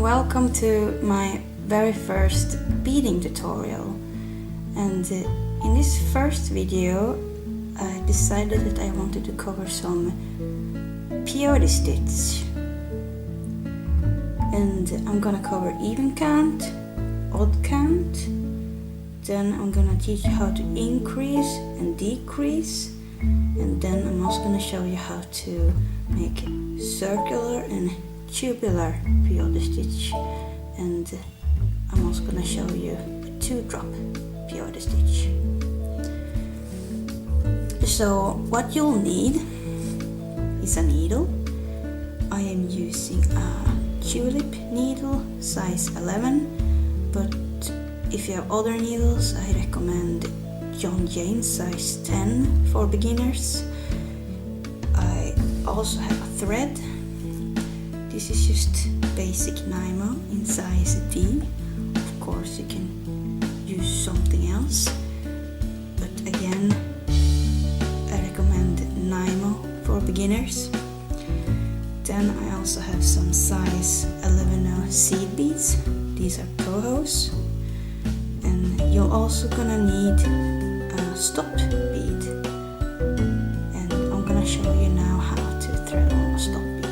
welcome to my very first beading tutorial. And in this first video I decided that I wanted to cover some PEYOTE stitch. And I'm gonna cover even count, odd count, then I'm gonna teach you how to increase and decrease, and then I'm also gonna show you how to make circular and tubular PEYOTE stitch, and I'm also gonna show you a 2-drop PEYOTE stitch. So what you'll need is a needle. I am using a tulip needle size 11, but if you have other needles I recommend John James size 10 for beginners. I also have a thread. This is just basic Nymo in size D. Of course you can use something else, but again I recommend Nymo for beginners. Then I also have some size 11 seed beads. These are cohos, and you're also gonna need a stop bead, and I'm gonna show you now how to thread on a stop bead.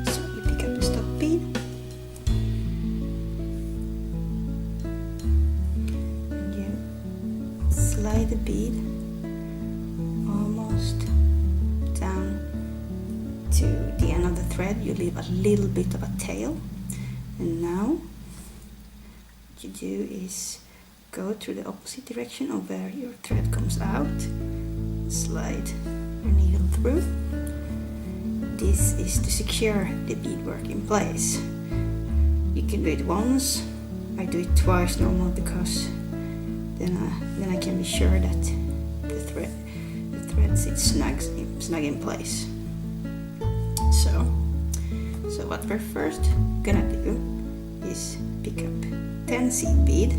So you pick up the stop bead and you slide the bead almost down to the end of the thread. You leave a little bit of a tail, and now what you do is go through the opposite direction of where your thread comes out, slide your needle through. This is to secure the beadwork in place. You can do it once. I do it twice normally because then I can be sure that the thread sits snug in place. So what we're first gonna do is pick up 10 seed bead,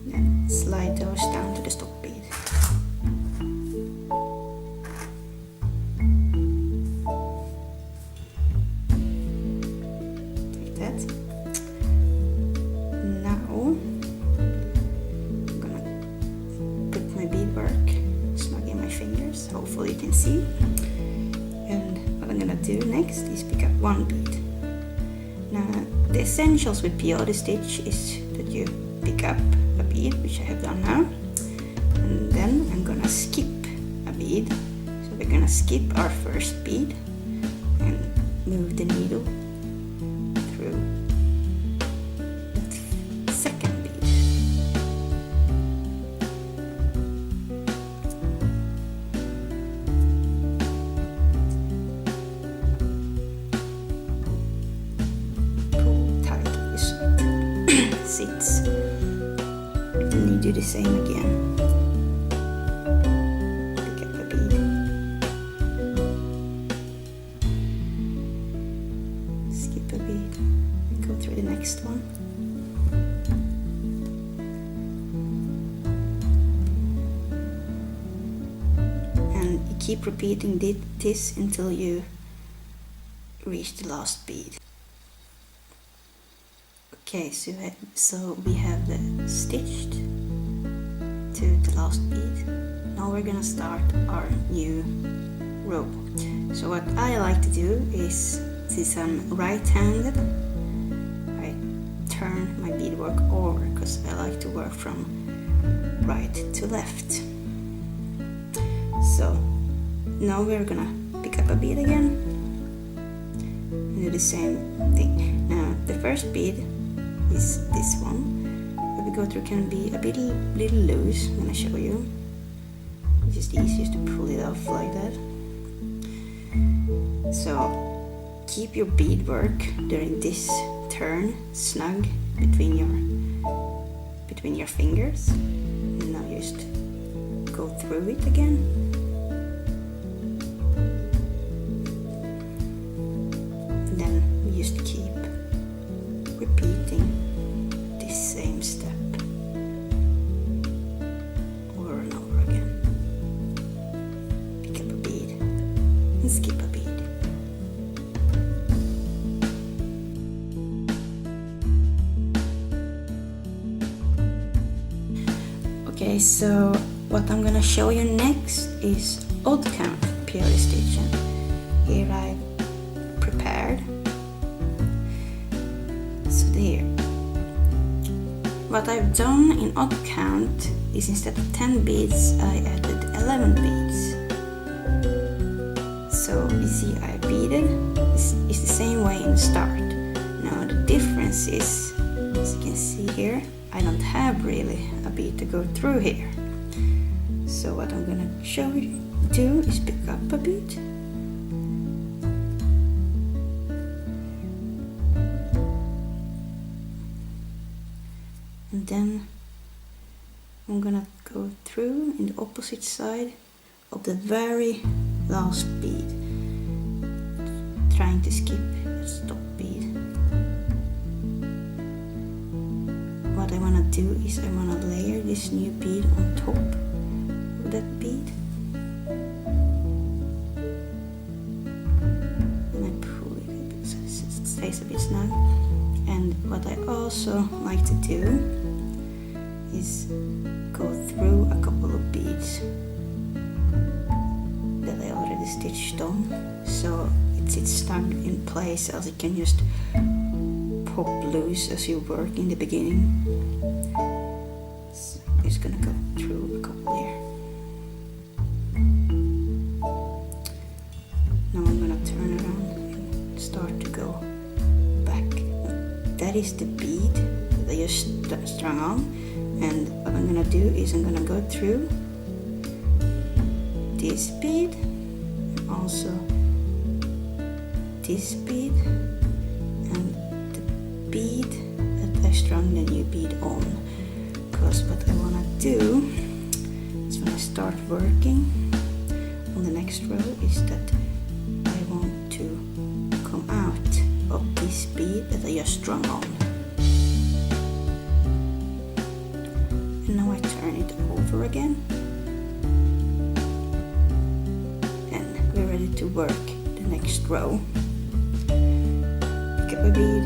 then slide those down to the stop bead. Like that. Hopefully you can see. And what I'm gonna do next is pick up 1 bead. Now the essentials with PEYOTE stitch is that you pick up a bead, which I have done now, and then I'm gonna skip a bead. So we're gonna skip our first bead and move the needle through that second bead. Sits, and you do the same again. Pick up a bead, skip a bead, go through the next one, and you keep repeating this until you reach the last bead. Okay, so we have stitched to the last bead. Now we're gonna start our new row. So what I like to do is, since I'm right-handed, I turn my beadwork over because I like to work from right to left. So now we're gonna pick up a bead again and do the same thing. Now the first bead is this one. What we go through can be a little loose. I'm gonna show you. It's just easiest to pull it off like that. So keep your beadwork during this turn snug between your fingers, and now just go through it again. And then we just keep repeating this same step. Okay, so what I'm gonna show you next is odd count peyote stitching. Here I prepared. So there. What I've done in odd count is instead of 10 beads, I added 11 beads. So you see I beaded. It's the same way in the start. Now the difference is, as you can see here, I don't have really a bead to go through here. So what I'm gonna show you do is pick up a bead. And then I'm gonna go through in the opposite side of the very last bead, trying to skip the stop bead. What I wanna do is I wanna layer this new bead on top of that bead. And I pull it a bit so it stays a bit snug. And what I also like to do is go through a couple of beads that I already stitched on, so it sits stuck in place as it can just pop loose as you work in the beginning. So I'm just gonna go through a couple here. Now I'm gonna turn around and start to go back. That is the bead that I just strung on, and what I'm gonna do is I'm gonna go through this bead and also this bead and the bead that I strung the new bead on, because what I wanna do is when I start working on the next row is that I want to come out of this bead that I just strung on. And now I turn it over again. And we're ready to work the next row. Pick up a bead,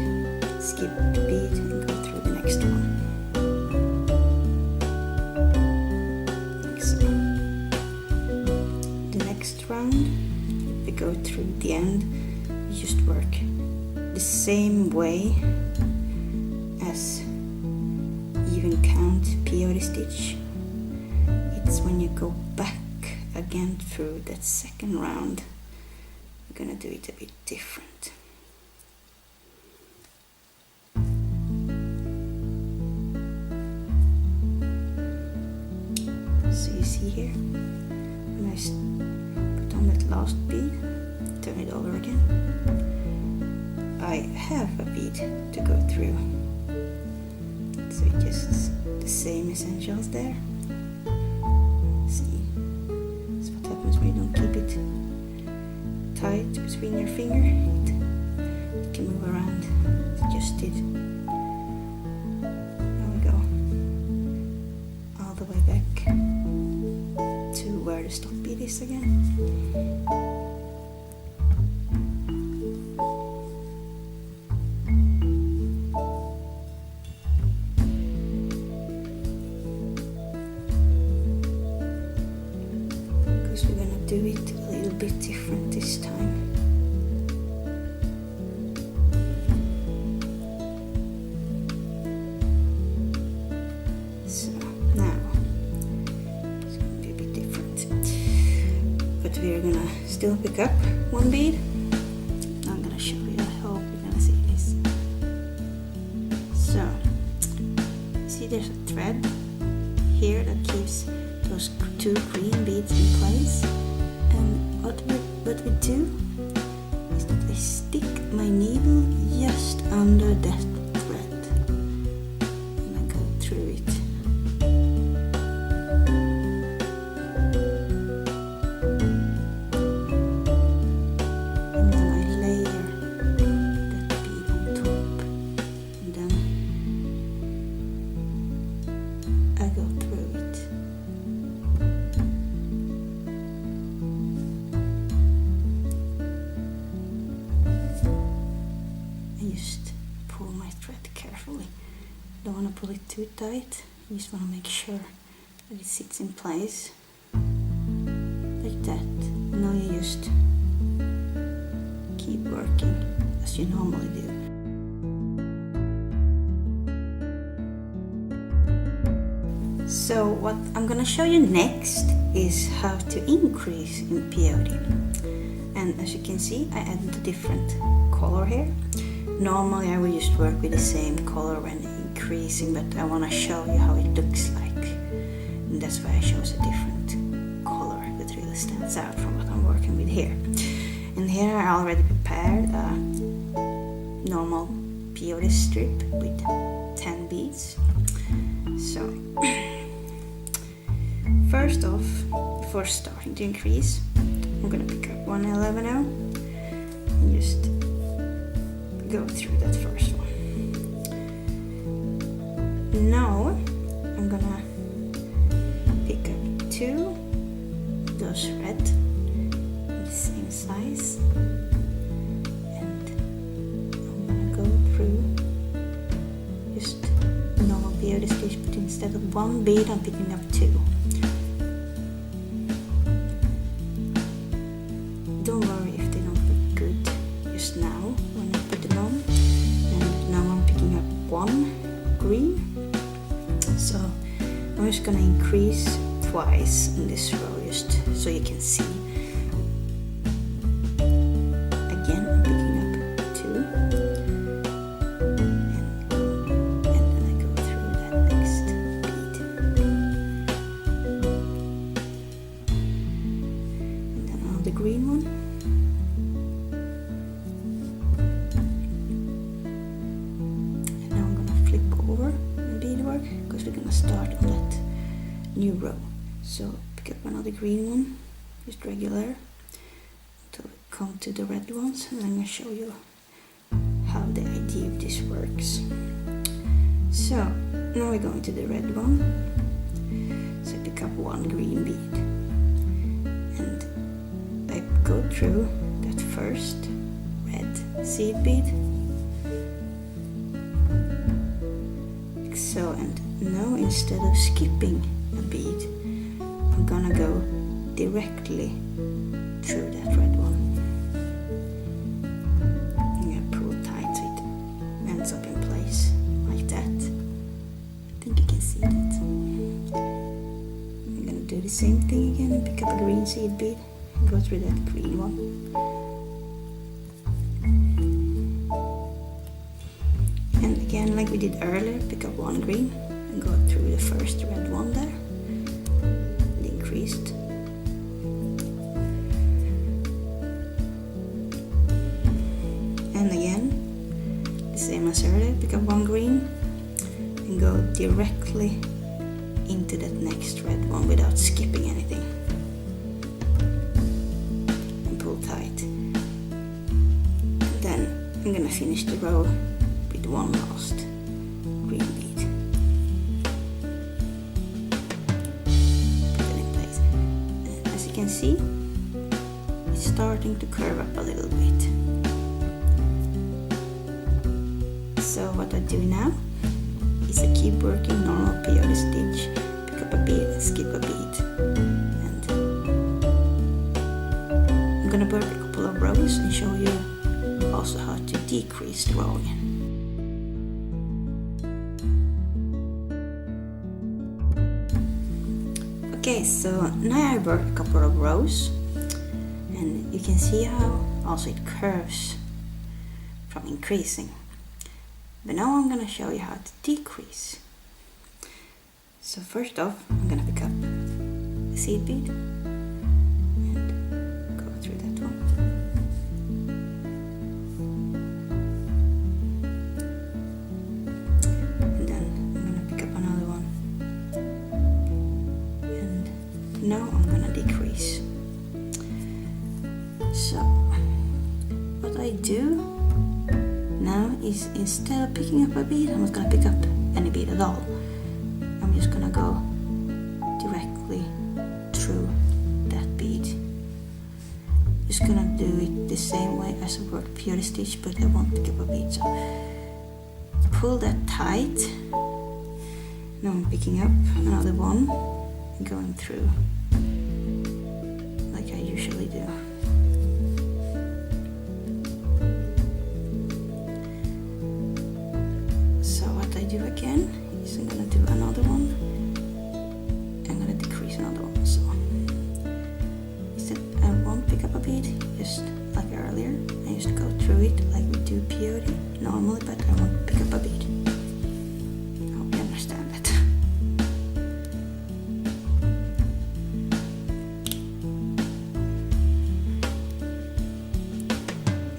skip the bead and go through the next one. Like so. The next round, we go through the end, we just work the same way as even count peyote stitch. It's when you go back again through that second round, we're gonna do it a bit different. So you see here, when I put on that last bead, turn it over again, I have a bead to go through. So it's just the same essentials there. See, that's what happens when you don't keep it tight between your finger. It can move around. It just did. There we go. All the way back to where the stop bead is again. We're gonna do it a little bit different this time. So now it's gonna be a bit different, but we're gonna still pick up one bead. I'm gonna show you. I hope you're gonna see this. So see, there's a thread here that keeps those two green beads in place, and what we do is that I stick my needle just under that thread and I go through it. And then I layer that bead on top, and then I go through it. Just pull my thread carefully. Don't want to pull it too tight. You just want to make sure that it sits in place like that. And now you just keep working as you normally do. So what I'm gonna show you next is how to increase in PEYOTE. And as you can see, I added a different color here. Normally I will just work with the same color when increasing, but I want to show you how it looks like. And that's why I chose a different color that really stands out from what I'm working with here. And here I already prepared a normal PEYOTE strip with 10 beads. So first off, before starting to increase, I'm gonna pick up 111 now and just go through that first one. Now I'm gonna pick up 2 of those red in the same size, and I'm gonna go through just normal PEYOTE stitch, but instead of 1 bead I'm picking up 2. Don't worry if they don't look good just now when I put them on. And now I'm picking up 1 green. So I'm just gonna increase twice in this row just so you can see. Again, I'm picking up 2. And then I go through that next bead. And then on the green one. Because we're gonna start on that new row. So pick up another green one, just regular, to come to the red ones, and I'm gonna show you how the idea of this works. So now we're going to the red one. So pick up 1 green bead, and I go through that first red seed bead. So, and now instead of skipping a bead, I'm gonna go directly through that red one. I'm gonna pull tight so it ends up in place like that. I think you can see that. I'm gonna do the same thing again and pick up a green seed bead and go through that green one. And again, like we did earlier, pick up 1 green and go through the first red one there, and increased. And again, the same as earlier, pick up 1 green and go directly into that next red one without skipping anything. And pull tight. And then I'm gonna finish the row with 1 last green bead. Put it in place. And as you can see, it's starting to curve up a little bit. So what I do now is I keep working normal PEYOTE stitch, pick up a bead and skip a bead. And I'm gonna work a couple of rows and show you also how to decrease the rowing. Okay, so now I worked a couple of rows, and you can see how also it curves from increasing. But now I'm gonna show you how to decrease. So first off, I'm gonna pick up a seed bead and go through that one. And then I'm gonna pick up another one. And now I'm gonna decrease. So what I do now is, instead of picking up a bead, I'm not gonna pick up any bead at all. I'm just gonna go directly through that bead. Just gonna do it the same way as I worked PEYOTE stitch, but I won't pick up a bead. So pull that tight. Now I'm picking up another one going through like I usually do. So what I do again is I'm gonna do another one. I'm gonna decrease another one. So instead I won't pick up a bead, just like earlier. I just go through it like we do peyote normally, but I won't pick up a bead. I hope you understand that.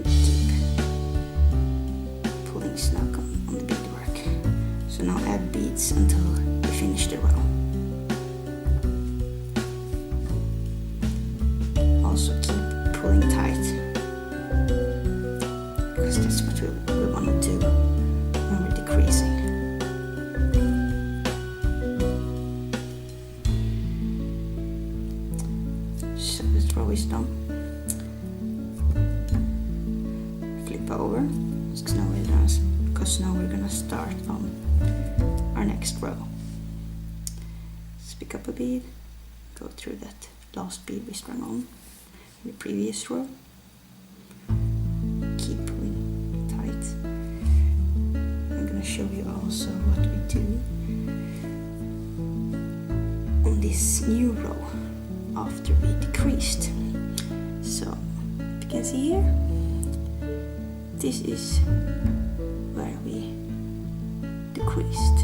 Keep pulling snug on the beadwork. So now add beads until we finish the row. Also keep pulling tight, because that's what we want to do when we're decreasing. So this row is done. Flip over, because now we're gonna start on our next row. Just pick up a bead, go through that last bead we strung on in the previous row. Keep pulling tight. I'm gonna show you also what we do on this new row after we decreased. So you can see here, this is where we decreased.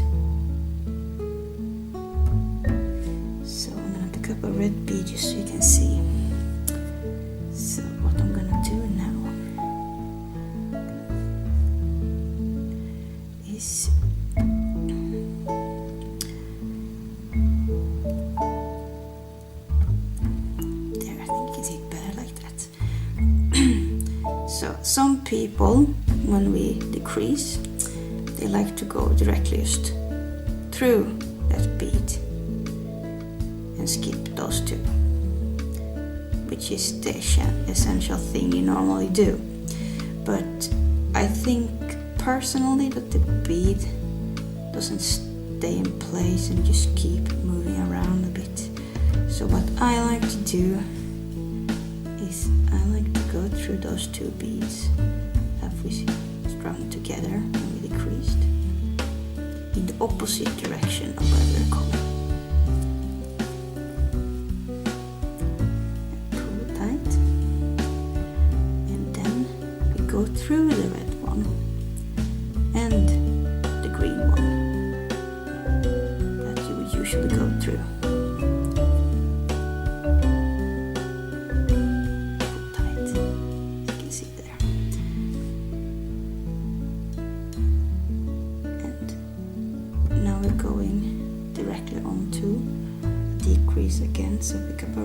So I'm gonna pick up a red bead just so you can see. So what I'm gonna do now is there, I think you can see it better like that. So some people, when we decrease, they like to go directly just through that bead and skip those two, which is the essential thing you normally do. But I think personally that the bead doesn't stay in place and just keep moving around a bit. So what I like to do is I like to go through those two beads that we strung together when we decreased in the opposite direction of where we're coming. Go through the red one and the green one that you would usually go through. Pull tight, you can see there. And now we're going directly onto a decrease again, so pick up a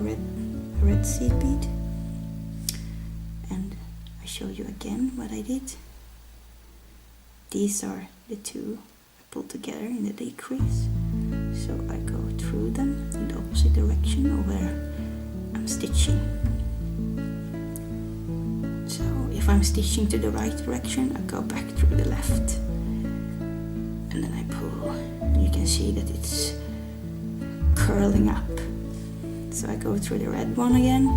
red seed bead. Show you again what I did. These are the two I pulled together in the decrease. So I go through them in the opposite direction of where I'm stitching. So if I'm stitching to the right direction, I go back through the left. And then I pull. And you can see that it's curling up. So I go through the red one again.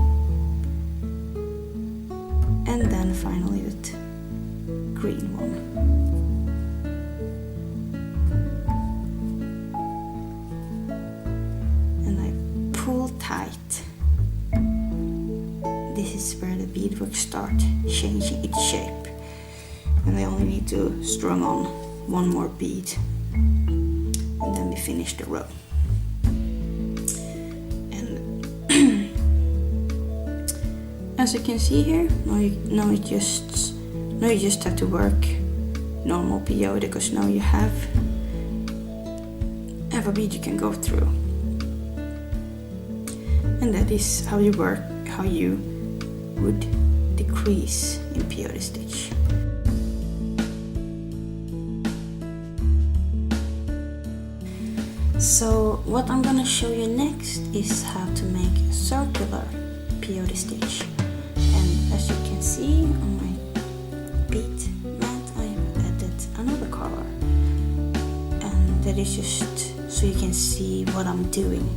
And then finally that green one. And I pull tight. This is where the beadwork starts changing its shape. And I only need to strung on one more bead. And then we finish the row. As you can see here, now you just have to work normal peyote, because now you have a bead you can go through, and that is how you work, how you would decrease in peyote stitch. So what I'm gonna show you next is how to make a circular peyote stitch. And as you can see on my bead mat, I have added another color, and that is just so you can see what I'm doing.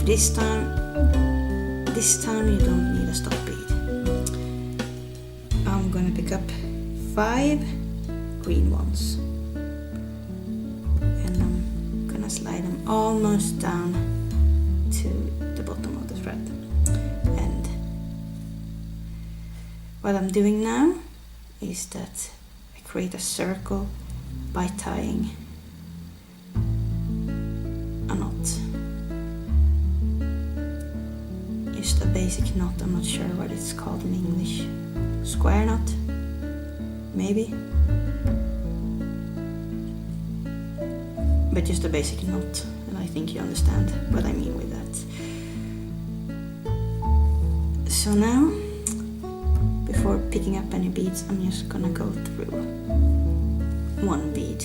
this time you don't need a stop bead. I'm gonna pick up 5 green ones and I'm gonna slide them almost down to the bottom of the thread. And what I'm doing now is that I create a circle by tying a knot. Just a basic knot, I'm not sure what it's called in English. Square knot, maybe? But just a basic knot, and I think you understand what I mean with that. So now, before picking up any beads, I'm just gonna go through one bead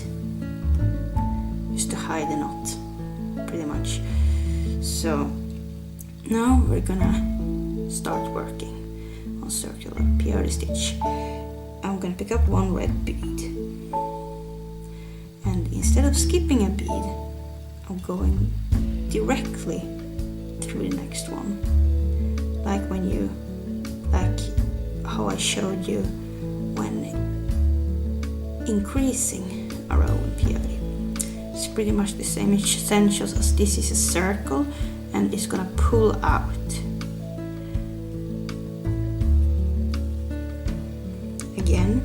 just to hide the knot, pretty much. So now we're gonna start working on circular peyote stitch. I'm gonna pick up one red bead, and instead of skipping a bead, I'm going directly through the next one, like how I showed you when increasing a row in peyote. It's pretty much the same essentials as this is a circle and it's gonna pull out. Again,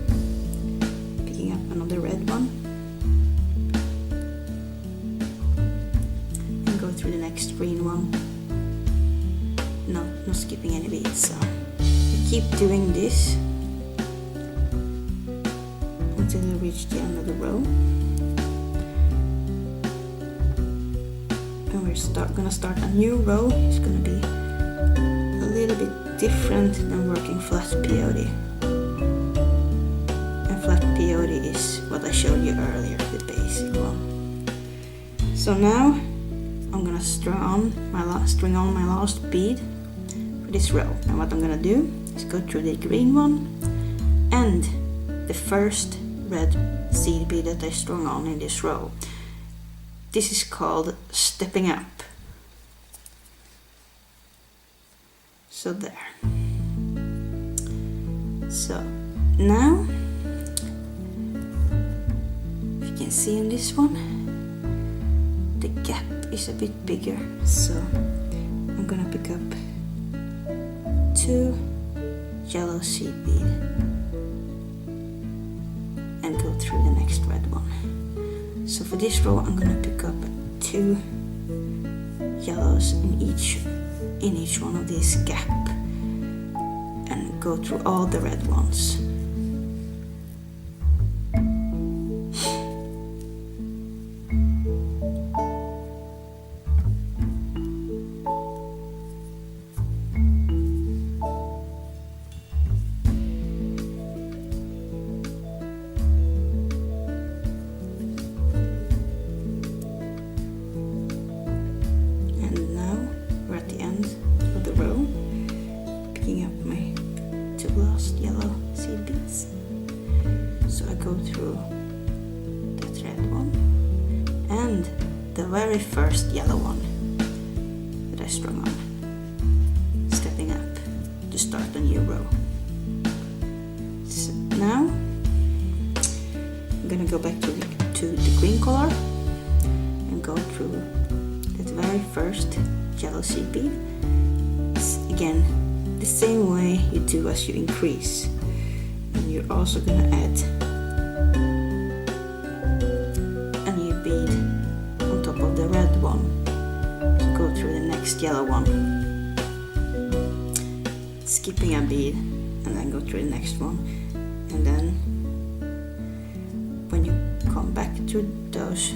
picking up another red one and go through the next green one. No skipping any beads. So you keep doing this until you reach the end of the row. And we're gonna start a new row. It's gonna be a little bit different than working flat peyote. And flat peyote is what I showed you earlier, the basic one. So now I'm gonna string on my last bead for this row. And what I'm gonna do is go through the green one and the first red seed bead that I strung on in this row. This is called stepping up. So there. So now, if you can see in this one, the gap is a bit bigger. So I'm gonna pick up 2 yellow seed bead and go through the next red one. So for this row I'm gonna pick up 2 yellows in each one of these gap and go through all the red ones. Last yellow seed beads. So I go through that red one and the very first yellow one that I strung on, stepping up to start a new row. So now I'm gonna go back to the green color and go through that very first yellow seed bead. Again, the same way you do as you increase, and you're also gonna add a new bead on top of the red one to go through the next yellow one, skipping a bead and then go through the next one, and then when you come back to those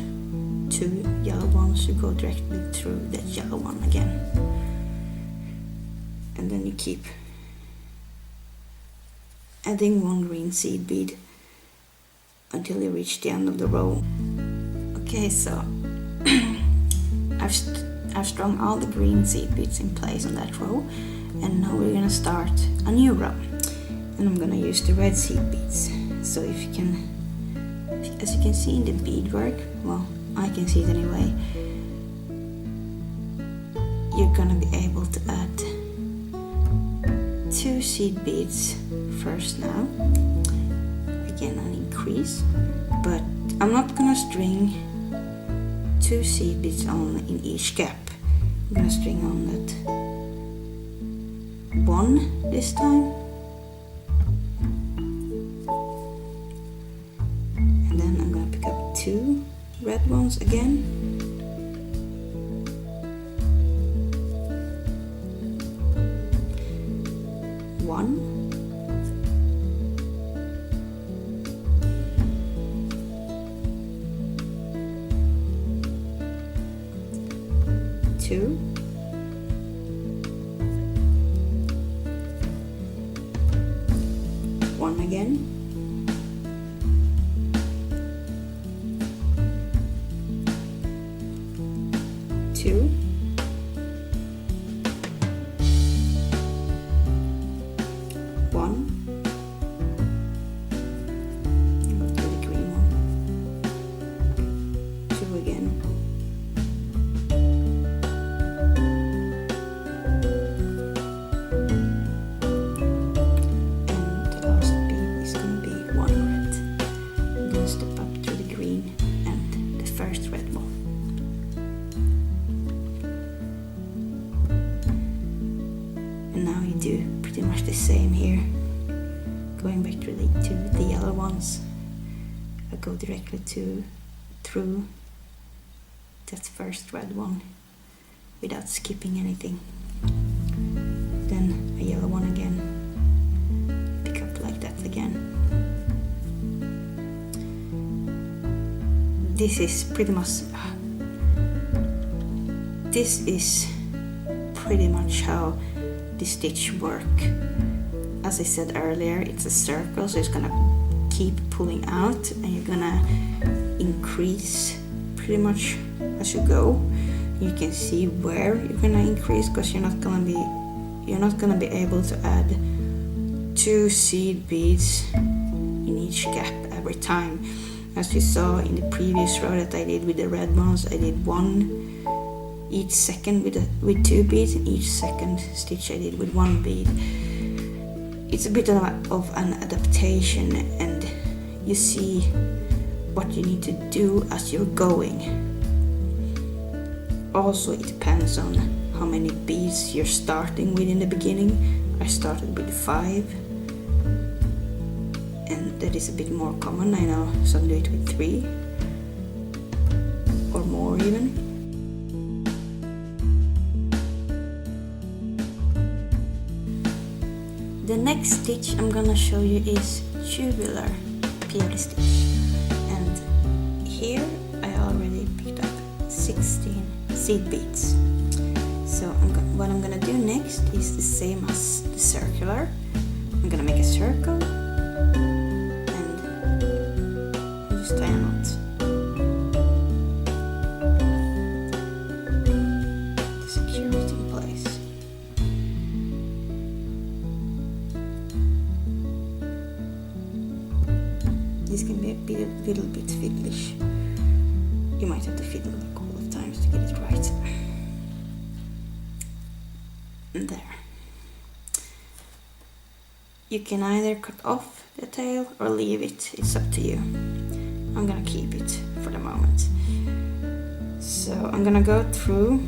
2 yellow ones, you go directly through that yellow one again. And then you keep adding 1 green seed bead until you reach the end of the row. Okay, so I've strung all the green seed beads in place on that row, and now we're gonna start a new row. And I'm gonna use the red seed beads. So as you can see in the beadwork, well, I can see it anyway, you're gonna be able to add 2 seed beads first now. Again, an increase, but I'm not gonna string 2 seed beads on in each gap. I'm gonna string on that 1 this time, and then I'm gonna pick up 2 red ones again. One, two, one again, two, one, and do the green one, two again, and the last bead is going to be 1 red. I'm going to step up to the green and the first red one. And now you do pretty much the same here. Going back to the yellow ones, I go directly through that first red one without skipping anything. Then a yellow one again, pick up like that again. This is pretty much how the stitch work. As I said earlier, it's a circle, so it's gonna keep pulling out, and you're gonna increase pretty much as you go. You can see where you're gonna increase, because you're not gonna be able to add 2 seed beads in each gap every time. As you saw in the previous row that I did with the red ones, I did 1 each second with 2 beads, and each second stitch I did with 1 bead. It's a bit of an adaptation, and you see what you need to do as you're going. Also, it depends on how many beads you're starting with in the beginning. I started with 5, and that is a bit more common. I know some do it with 3 or more even. The next stitch I'm gonna show you is tubular PEYOTE stitch, and here I already picked up 16 seed beads. So what I'm gonna do next is the same as the circular. I'm gonna make a circle and just tie a knot. To secure it in place. This can be a little bit fiddlish. You might have to fiddle a couple of times to get it right. And there. You can either cut off the tail or leave it. It's up to you. I'm gonna keep it for the moment. So I'm gonna go through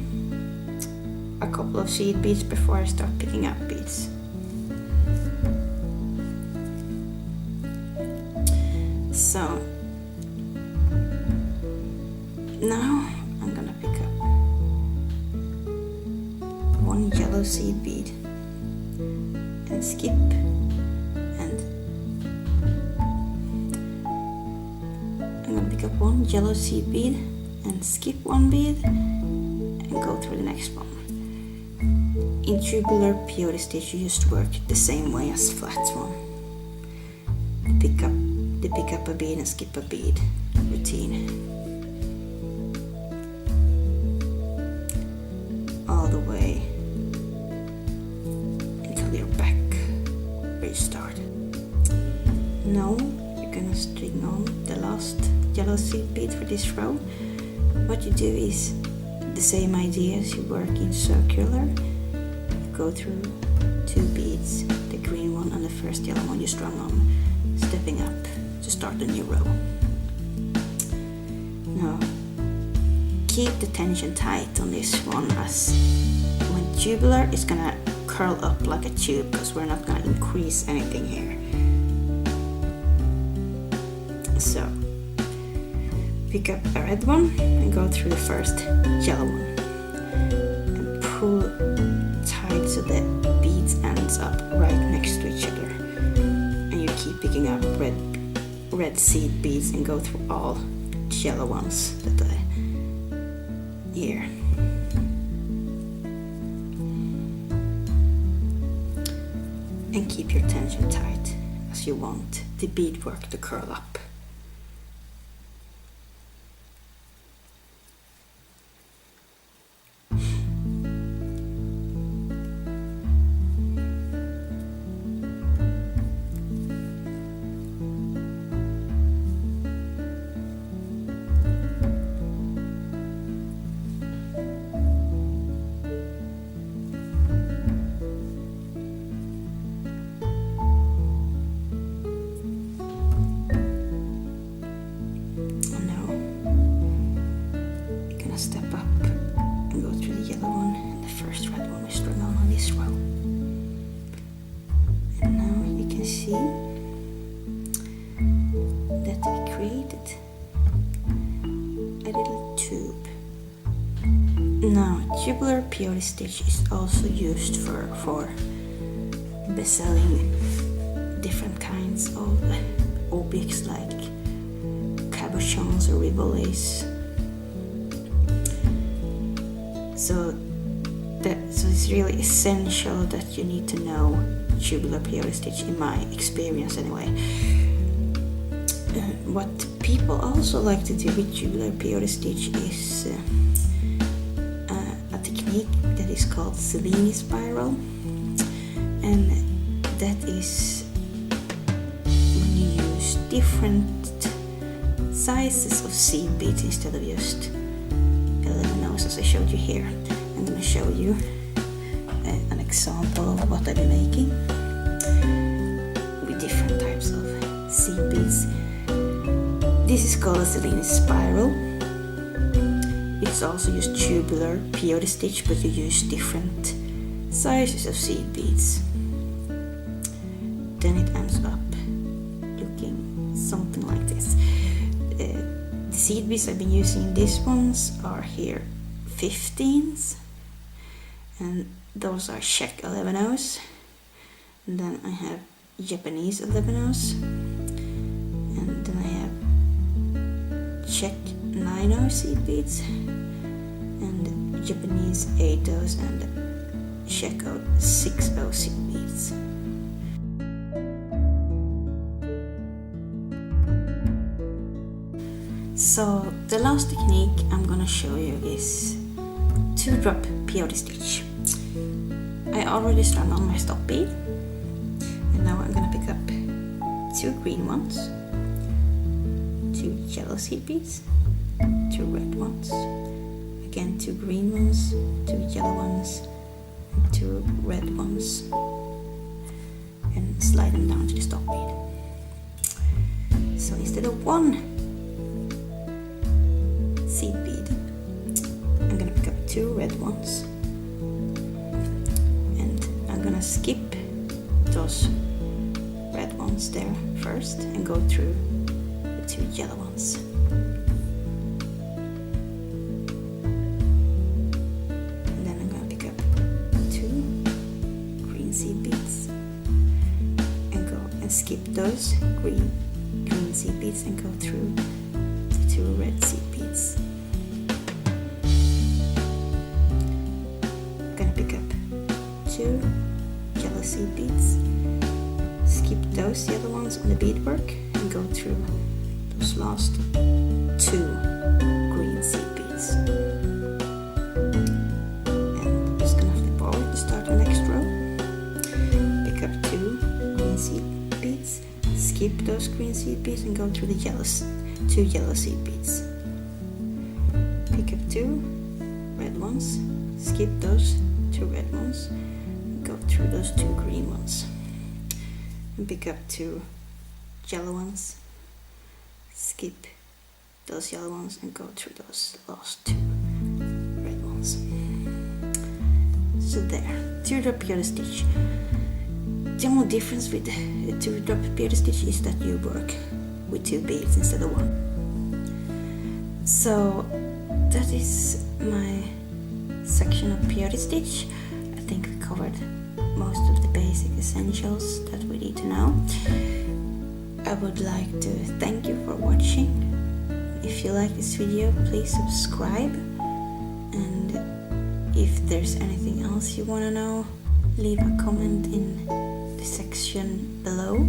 a couple of seed beads before I start picking up beads. So now I'm gonna pick up 1 yellow seed bead and skip, and I'm gonna pick up 1 yellow seed bead and skip 1 bead and go through the next one. In tubular PEYOTE stitch, you just work the same way as flat one. Pick up a bead and skip a bead routine. All the way until you're back where you started. Now you're gonna string on the last yellow seed bead for this row. What you do is the same idea as you work in circular. Go through 2 beads, the green one and the first yellow one you strung on, stepping up to start a new row. Now keep the tension tight on this one, as when tubular it's gonna curl up like a tube because we're not gonna increase anything here. So pick up a red one and go through the first yellow one and pull tight so the beads ends up right next to each other, and you keep picking up red seed beads and go through all yellow ones that are here. And keep your tension tight as you want the beadwork to curl up. Step up and go through the yellow one and the first red one we strung on this row. And now you can see that we created a little tube. Now tubular peyote stitch is also used for beselling different kinds of objects like cabochons or rivulets. So it's really essential that you need to know tubular peyote stitch, in my experience anyway. What people also like to do with tubular peyote stitch is a technique that is called Cellini spiral, and that is when you use different sizes of seed beads instead of just 11 nose as I showed you here. I'm going to show you an example of what I've been making with different types of seed beads. This is called a Cellini spiral. It's also used tubular peyote stitch, but you use different sizes of seed beads. Then it ends up looking something like this. The seed beads I've been using, these ones are here 15s, and those are Czech 11-0s. And then I have Japanese 11-0s, and then I have Czech 9-0 seed beads, and Japanese 8-0s and Czech 6-0 seed beads. So the last technique I'm gonna show you is 2-drop peyote stitch. I already strung on my stop bead, and now I'm gonna pick up 2 green ones, 2 yellow seed beads, 2 red ones, again 2 green ones, 2 yellow ones, and 2 red ones, and slide them down to the stop bead. So instead of 1 seed bead, I'm gonna pick up 2 red ones, and I'm gonna skip those red ones there first and go through the 2 yellow ones. And then I'm gonna pick up 2 green seed beads and go and skip those green seed beads and go through the 2 red seed beads. I'm gonna pick up 2 yellow seed beads, skip those yellow ones on the beadwork and go through those last 2 green seed beads. And just gonna flip over to start the next row. Pick up 2 green seed beads, skip those green seed beads and go through the 2 yellow seed beads. Pick up 2 red red ones, skip those 2 red ones, go through those 2 green ones, and pick up 2 yellow ones, skip those yellow ones, and go through those last 2 red ones. So there, teardrop peyote stitch. The only difference with the teardrop peyote stitch is that you work with 2 beads instead of 1. So that is my section of peyote stitch. I think we covered most of the basic essentials that we need to know. I would like to thank you for watching. If you like this video, please subscribe, and if there's anything else you want to know, leave a comment in the section below.